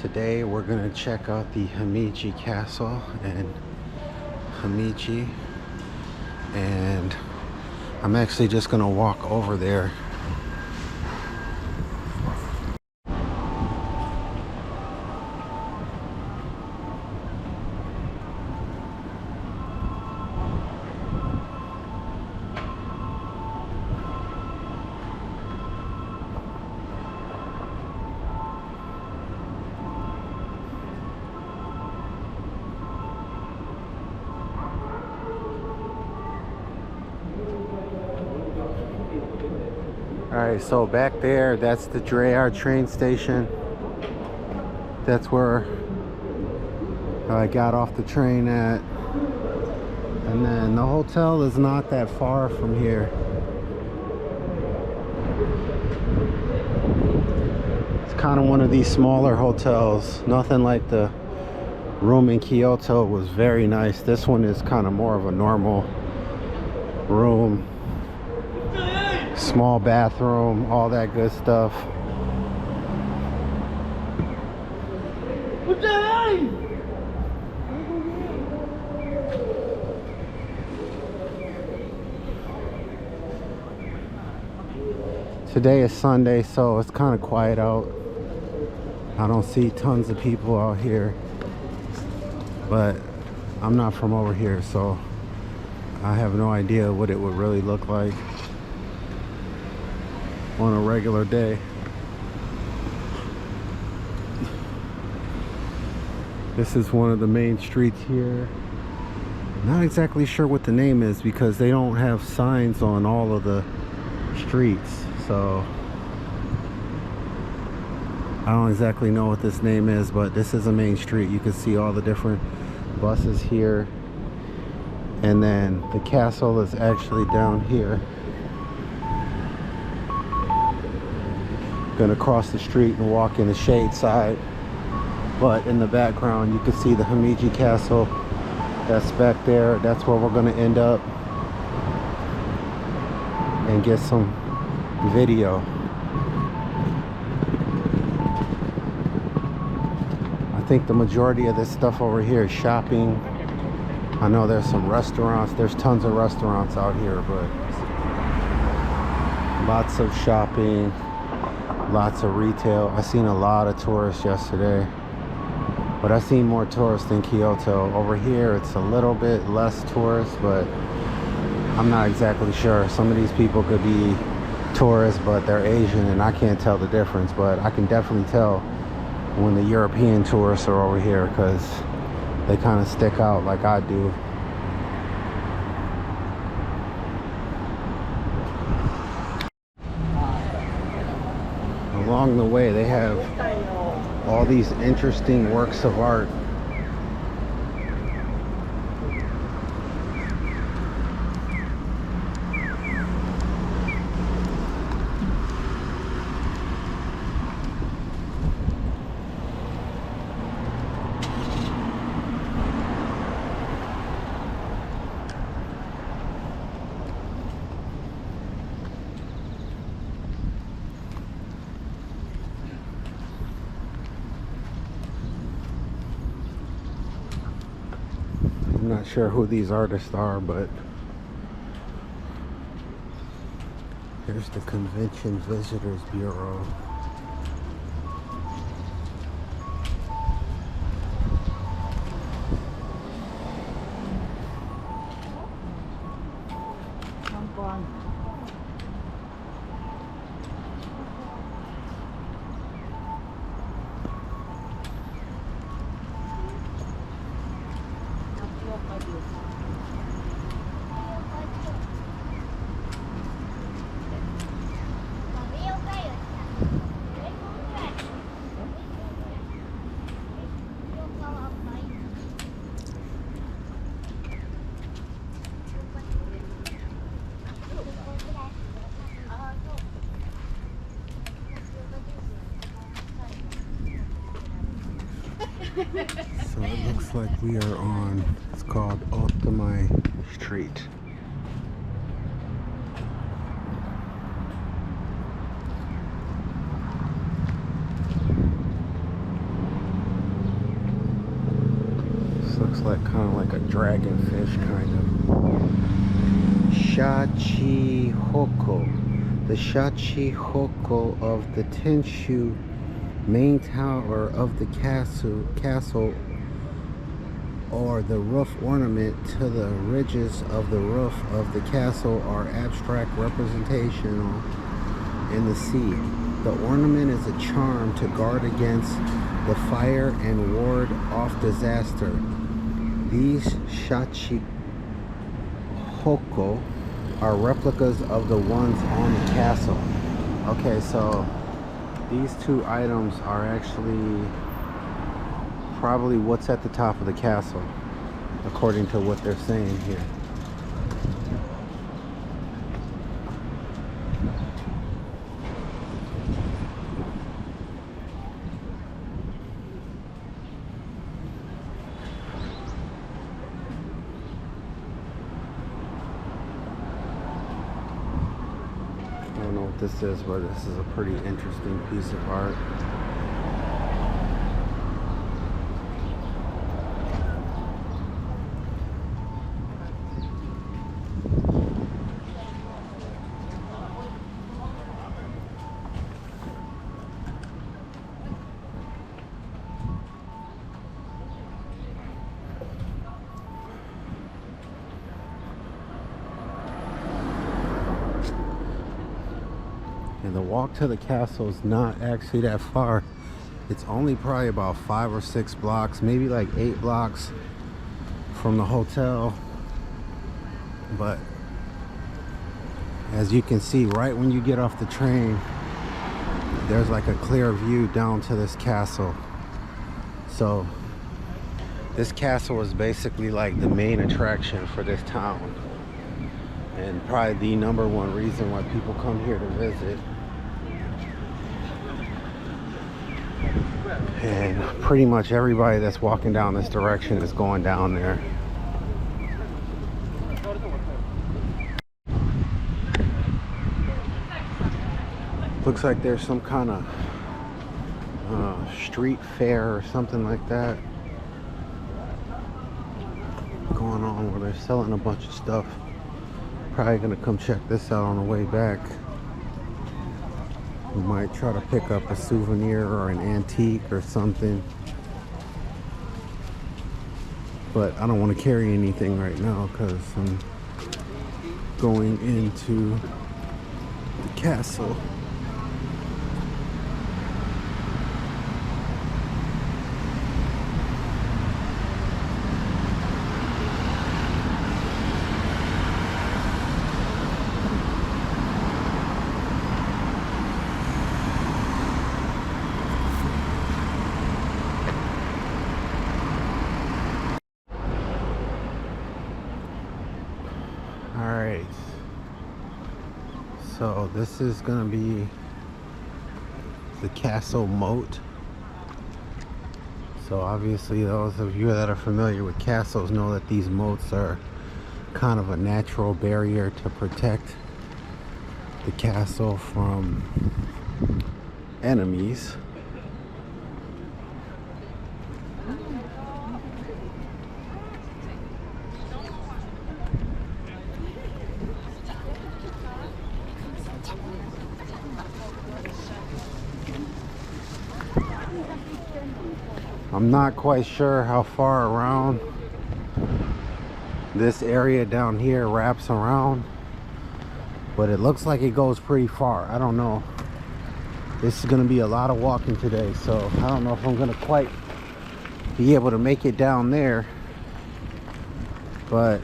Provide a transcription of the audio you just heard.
Today we're gonna check out the Himeji Castle in Himeji, and I'm actually just gonna walk over there. Alright, so back there, that's the Drayar train station. That's where I got off the train at. And then the hotel is not that far from here. It's kind of one of these smaller hotels. Nothing like the room in Kyoto was very nice. This one is kind of more of a normal room. Small bathroom, all that good stuff. Today is Sunday, so it's kind of quiet out. I don't see tons of people out here, but I'm not from over here, so I have no idea what it would really look like on a regular day. This is one of the main streets here. Not exactly sure what the name is because they don't have signs on all of the streets, so I don't exactly know what this name is, but this is a main street. You can see all the different buses here, and then the castle is actually down here. Gonna cross the street and walk in the shade side, but in the background you can see the Himeji Castle. That's back there. That's where we're gonna end up and get some video. I think the majority of this stuff over here is shopping. I know there's some restaurants. There's tons of restaurants out here, but lots of shopping. Lots of retail. I seen a lot of tourists yesterday, but I seen more tourists in Kyoto. Over here it's a little bit less tourists, but I'm not exactly sure. Some of these people could be tourists, but they're Asian and I can't tell the difference. But I can definitely tell when the European tourists are over here, because they kind of stick out like I do. Along the way they have all these interesting works of art. I'm not sure who these artists are, but here's the Convention Visitors Bureau. So it looks like we are on, it's called Otomai Street. dragonfish, kind of. Shachihoko. The Shachihoko of the Tenshu main tower of the castle, or the roof ornament to the ridges of the roof of the castle, are abstract representational in the sea. The ornament is a charm to guard against the fire and ward off disaster. These Shachihoko are replicas of the ones on the castle. Okay, so these two items are actually probably what's at the top of the castle, according to what they're saying here. I don't know what this is, but this is a pretty interesting piece of art. And the walk to the castle is not actually that far. It's only probably about 5 or 6 blocks, maybe like 8 blocks from the hotel. But as you can see, right when you get off the train, there's like a clear view down to this castle. So this castle is basically like the main attraction for this town, and probably the #1 reason why people come here to visit. And pretty much everybody that's walking down this direction is going down there. Looks like there's some kind of street fair or something like that going on, where they're selling a bunch of stuff. Probably gonna come check this out on the way back. We might try to pick up a souvenir or an antique or something, but I don't want to carry anything right now because I'm going into the castle. Alright, so this is gonna be the castle moat. So obviously those of you that are familiar with castles know that these moats are kind of a natural barrier to protect the castle from enemies. I'm not quite sure how far around this area down here wraps around, but it looks like it goes pretty far. I don't know. This is going to be a lot of walking today, so I don't know if I'm going to quite be able to make it down there, but